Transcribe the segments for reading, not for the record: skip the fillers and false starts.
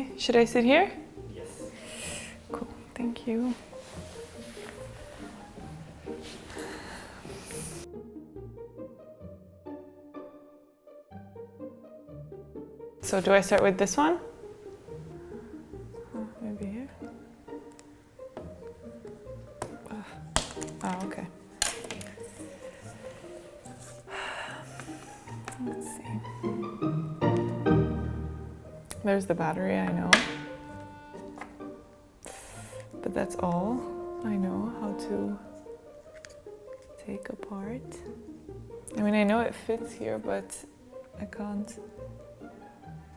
Okay, should I sit here? Yes. Cool, thank you. So do I start with this one? Maybe here? Oh, okay. Let's see. There's the battery, I know. But that's all I know how to take apart. I mean, I know it fits here, but I can't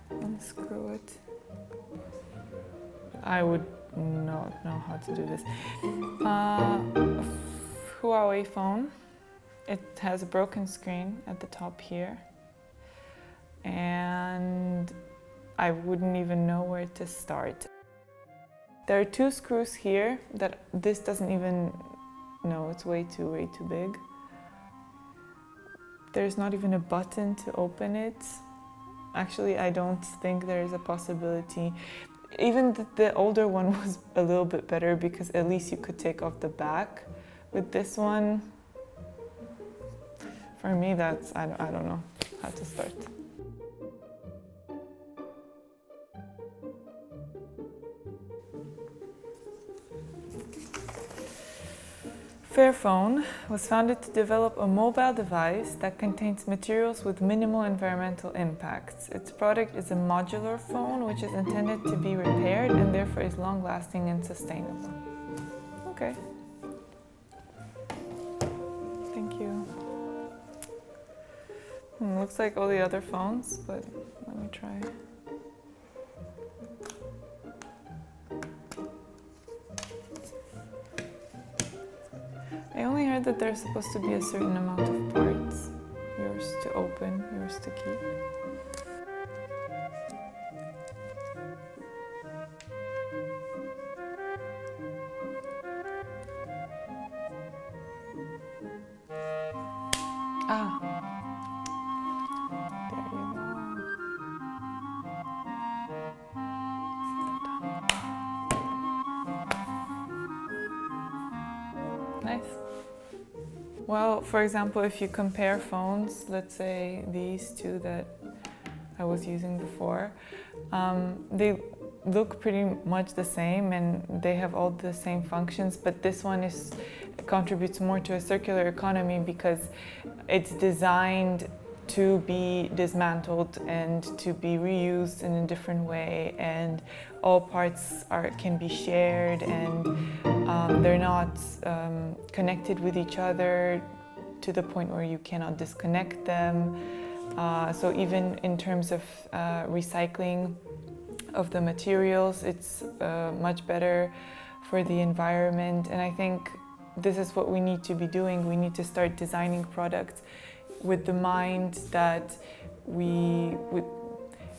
unscrew it. I would not know how to do this. Huawei phone. It has a broken screen at the top here. And I wouldn't even know where to start. There are two screws here that this doesn't even, no, it's way too big. There's not even a button to open it. Actually, I don't think there is a possibility. Even the older one was a little bit better because at least you could take off the back. With this one, for me, that's, I don't know how to start. Fairphone was founded to develop a mobile device that contains materials with minimal environmental impacts. Its product is a modular phone which is intended to be repaired and therefore is long-lasting and sustainable. Okay. Thank you. Looks like all the other phones, but let me try. I only heard that there's supposed to be a certain amount of parts. Yours to open, yours to keep. Ah, there you go. Nice. Well, for example, if you compare phones, let's say these two that I was using before, they look pretty much the same and they have all the same functions, but this one contributes more to a circular economy because it's designed to be dismantled and to be reused in a different way, and all parts can be shared, and they're not connected with each other to the point where you cannot disconnect them. So even in terms of recycling of the materials, it's much better for the environment, and I think this is what we need to be doing. We need to start designing products with the mind that we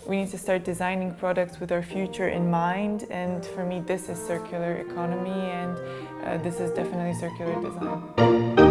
need to start designing products with our future in mind, and for me this is circular economy, and this is definitely circular design.